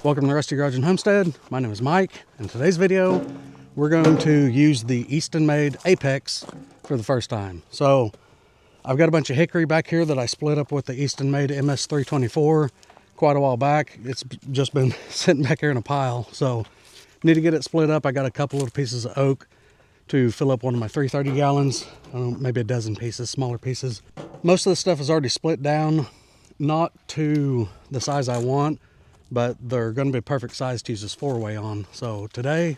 Welcome to the Rusty Garage and Homestead. My name is Mike. In today's video, we're going to use the Eastonmade Apex for the first time. So I've got a bunch of hickory back here that I split up with the Eastonmade MS324 quite a while back. It's just been sitting back here in a pile. So need to get it split up. I got a couple little pieces of oak to fill up one of my 330 gallons. Maybe a dozen pieces, smaller pieces. Most of the stuff is already split down, not to the size I want, but they're going to be perfect size to use this 4-way on. So today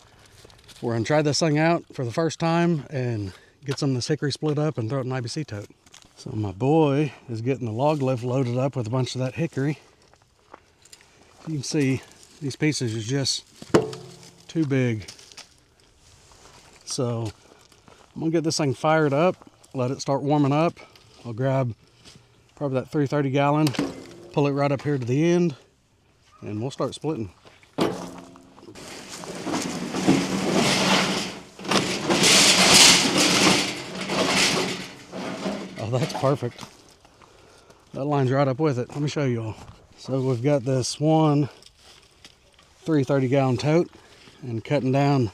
we're going to try this thing out for the first time and get some of this hickory split up and throw it in an IBC tote. So my boy is getting the log lift loaded up with a bunch of that hickory. You can see these pieces are just too big. So I'm going to get this thing fired up, let it start warming up. I'll grab probably that 330 gallon, pull it right up here to the end, and we'll start splitting. Oh, that's perfect. That lines right up with it. Let me show you all. So we've got this one 330 gallon tote and cutting down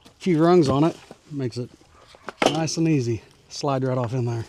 a few rungs on it. Makes it nice and easy. Slide right off in there.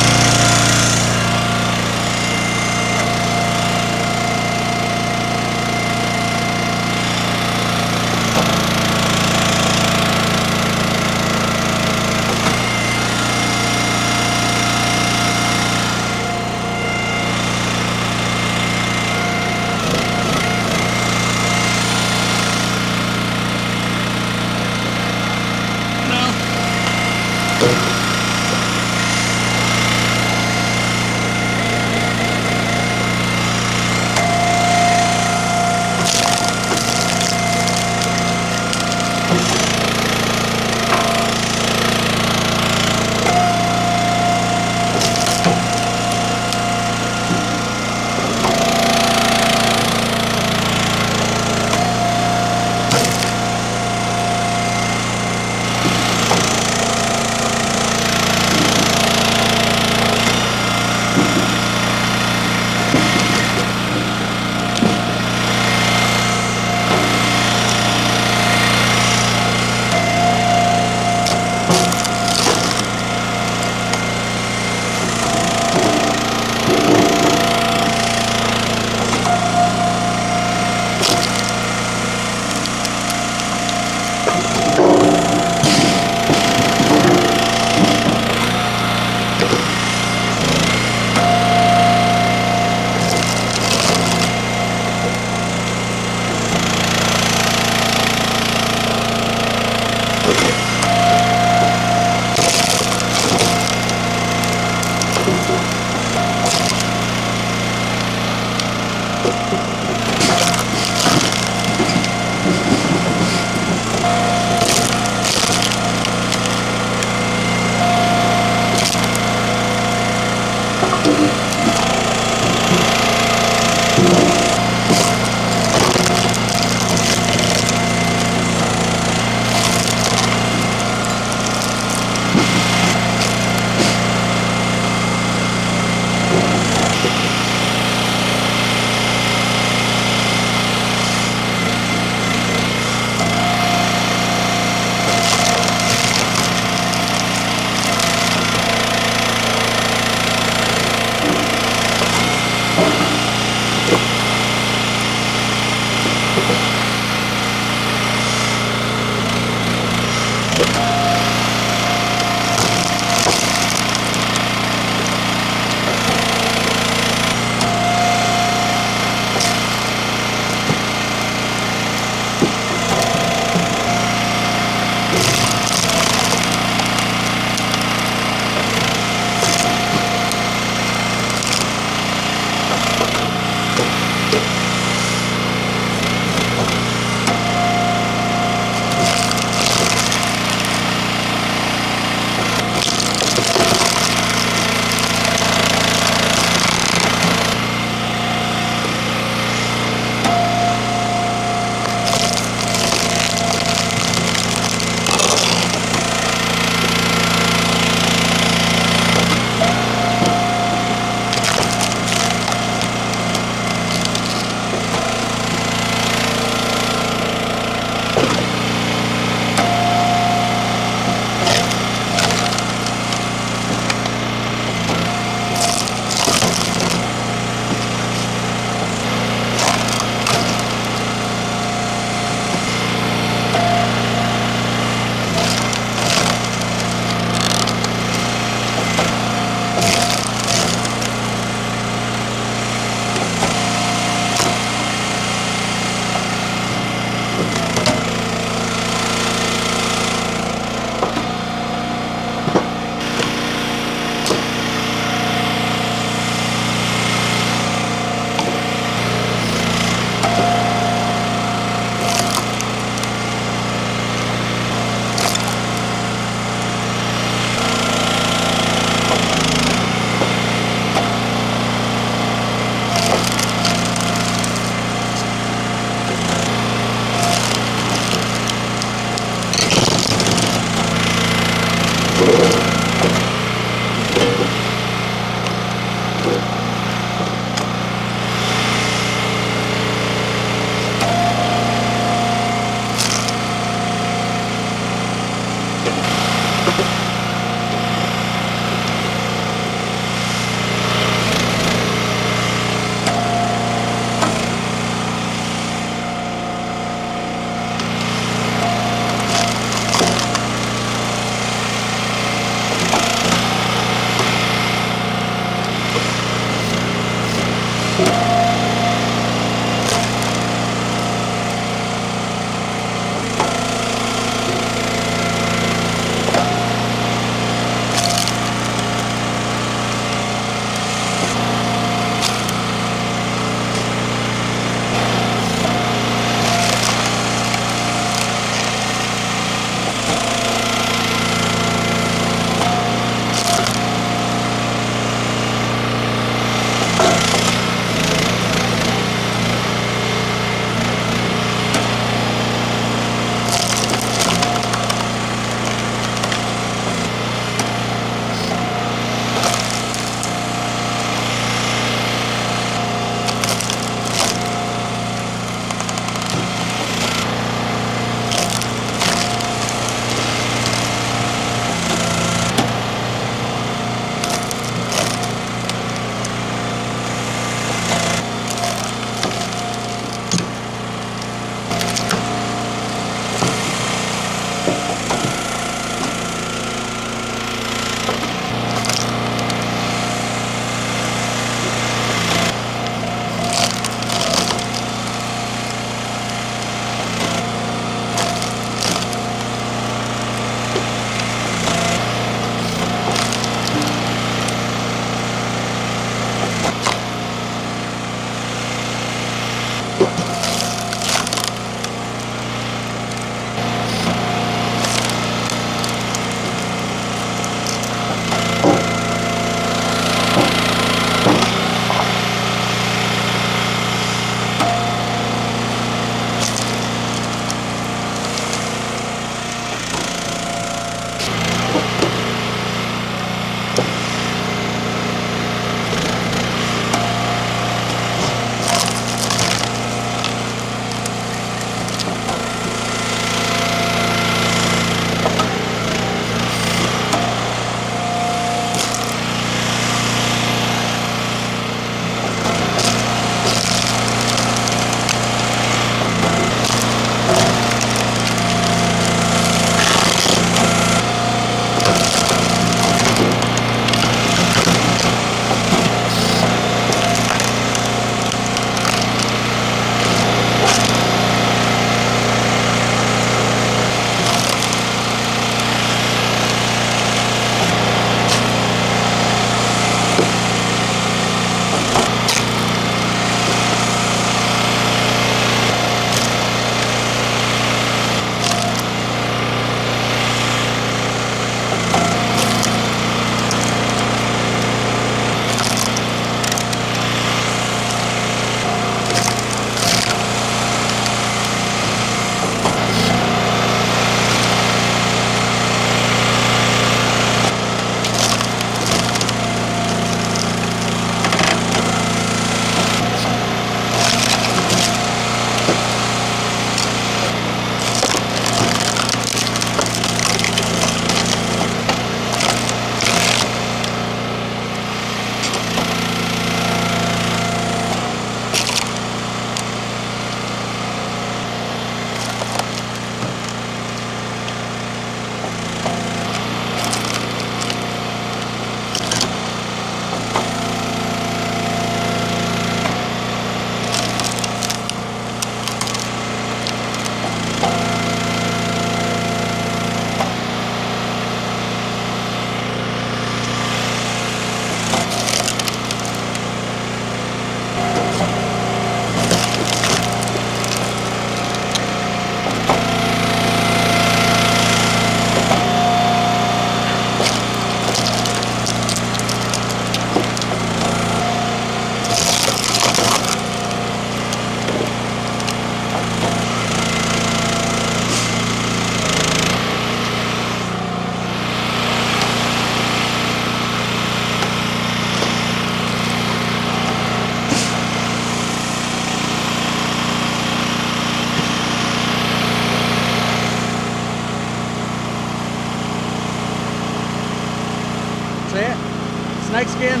Thanks again.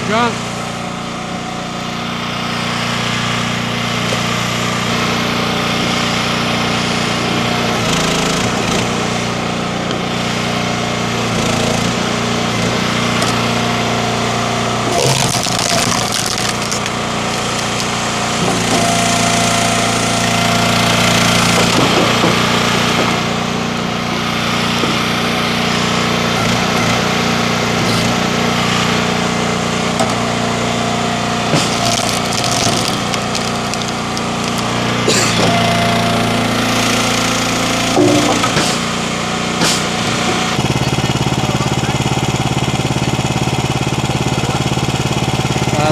Drunk.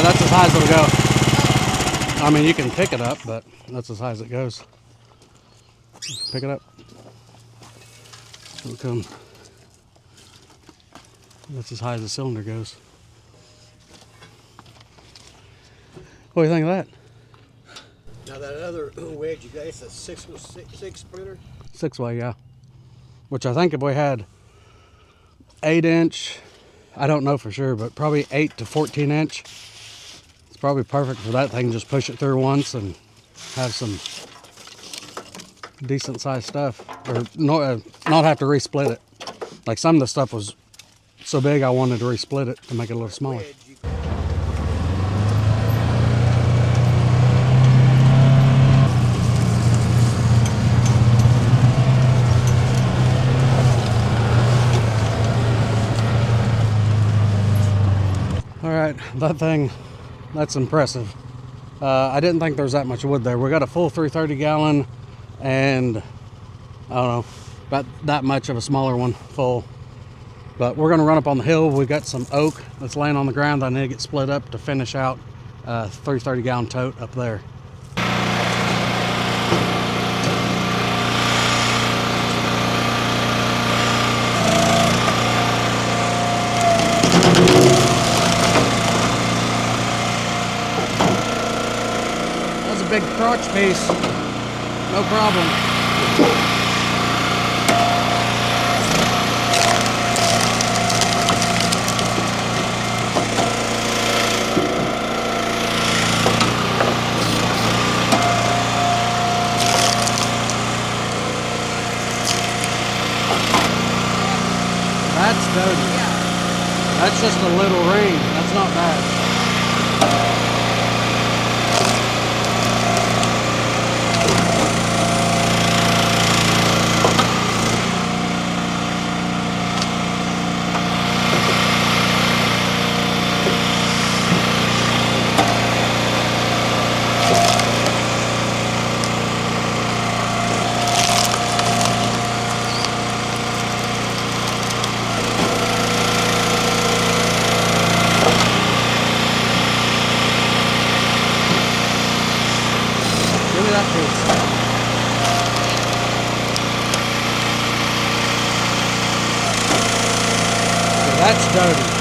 That's as high as it'll go. I mean, you can pick it up, but that's as high as it goes. Pick it up. It'll come. That's as high as the cylinder goes. What do you think of that? Now that other wedge you got, it's a six splitter? 6-way, yeah. Which I think if we had 8-inch, I don't know for sure, but probably 8 to 14-inch. It's probably perfect for that thing. Just push it through once and have some decent sized stuff, or not have to resplit it. Like some of the stuff was so big I wanted to resplit it to make it a little smaller. All right, that thing, that's impressive. I didn't think there was that much wood there. We got a full 330 gallon and I don't know, about that much of a smaller one full. But we're gonna run up on the hill. We got some oak that's laying on the ground that I need to get split up to finish out a 330 gallon tote up there. Big crotch piece, no problem. That's dirty. That's just a little ring. That's not bad. That's dirty.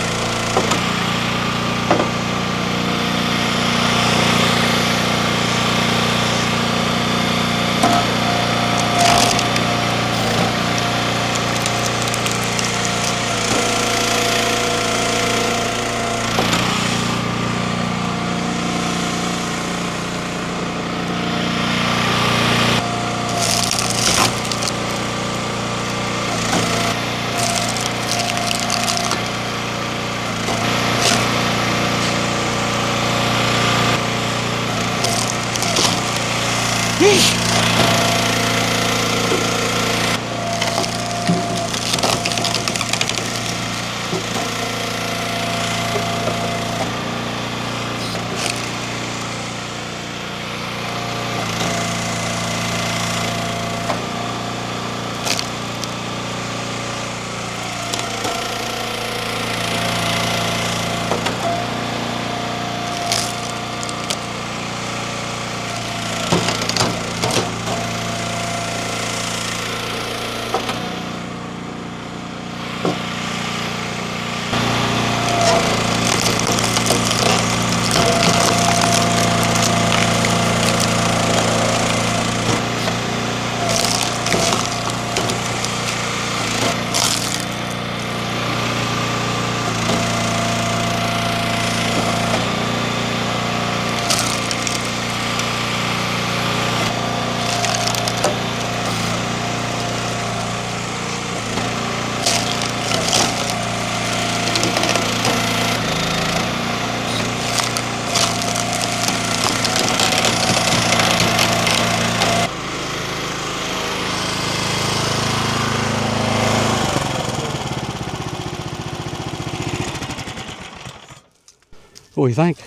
What do you think?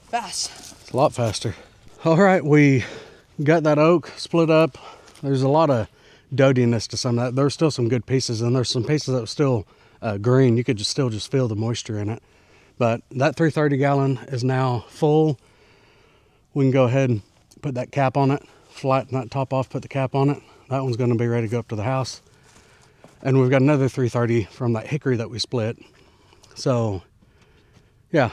Fast. It's a lot faster. All right, we got that oak split up. There's a lot of doughiness to some of that. There's still some good pieces, and there's some pieces that were still green. You could still feel the moisture in it. But that 330 gallon is now full. We can go ahead and put that cap on it, flatten that top off, put the cap on it. That one's going to be ready to go up to the house. And we've got another 330 from that hickory that we split. So, yeah,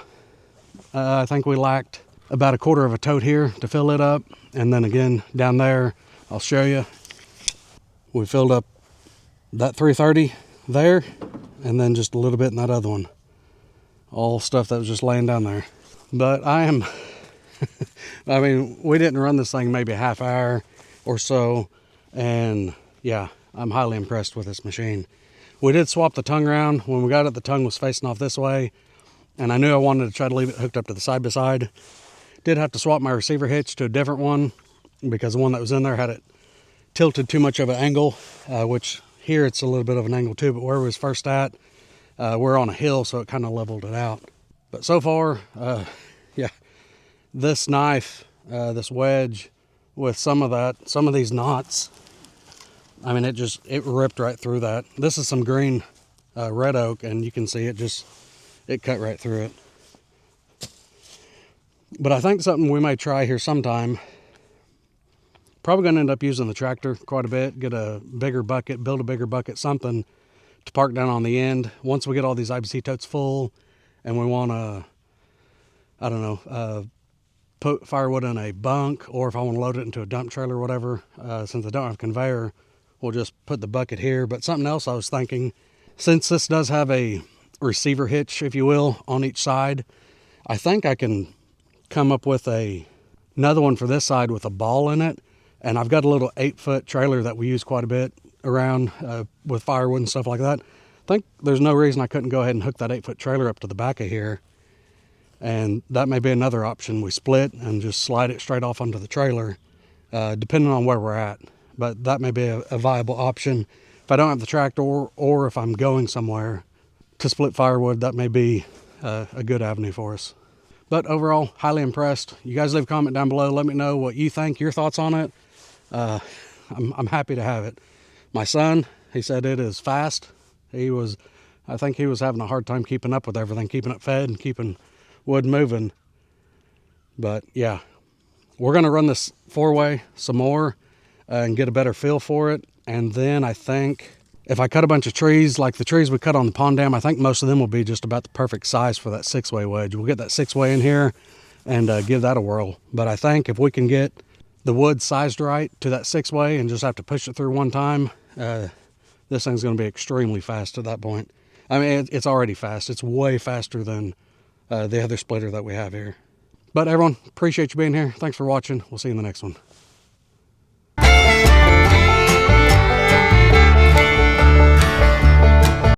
I think we lacked about 1/4 of a tote here to fill it up. And then again, down there, I'll show you. We filled up that 330 there, and then just a little bit in that other one. All stuff that was just laying down there. But I am, I mean, we didn't run this thing maybe a half hour or so. And yeah, I'm highly impressed with this machine. We did swap the tongue around. When we got it, the tongue was facing off this way. And I knew I wanted to try to leave it hooked up to the side-by-side. Did have to swap my receiver hitch to a different one because the one that was in there had it tilted too much of an angle, which here it's a little bit of an angle too, but where we was first at, we're on a hill, so it kind of leveled it out. But so far, yeah, this knife, this wedge with some of these knots, I mean, it ripped right through that. This is some green red oak, and you can see it cut right through it. But I think something we may try here sometime, probably going to end up using the tractor quite a bit, get a bigger bucket, build a bigger bucket, something to park down on the end. Once we get all these IBC totes full and we want to, I don't know, put firewood in a bunk, or if I want to load it into a dump trailer or whatever, since I don't have a conveyor, we'll just put the bucket here. But something else I was thinking, since this does have a receiver hitch, if you will, on each side, I think I can come up with another one for this side with a ball in it. And I've got a little 8-foot trailer that we use quite a bit around with firewood and stuff like that. I think there's no reason I couldn't go ahead and hook that 8-foot trailer up to the back of here. And that may be another option. We split and just slide it straight off onto the trailer, depending on where we're at. But that may be a viable option. If I don't have the tractor, or if I'm going somewhere to split firewood, that may be a good avenue for us. But overall, highly impressed. You guys leave a comment down below. Let me know what you think, your thoughts on it. I'm happy to have it. My son, he said it is fast. I think he was having a hard time keeping up with everything, keeping it fed and keeping wood moving. But yeah, we're going to run this 4-way some more and get a better feel for it. And then I think if I cut a bunch of trees, like the trees we cut on the pond dam, I think most of them will be just about the perfect size for that 6-way wedge. We'll get that 6-way in here and give that a whirl. But I think if we can get the wood sized right to that 6-way and just have to push it through one time, this thing's going to be extremely fast at that point. I mean, it's already fast. It's way faster than the other splitter that we have here. But everyone, appreciate you being here. Thanks for watching. We'll see you in the next one.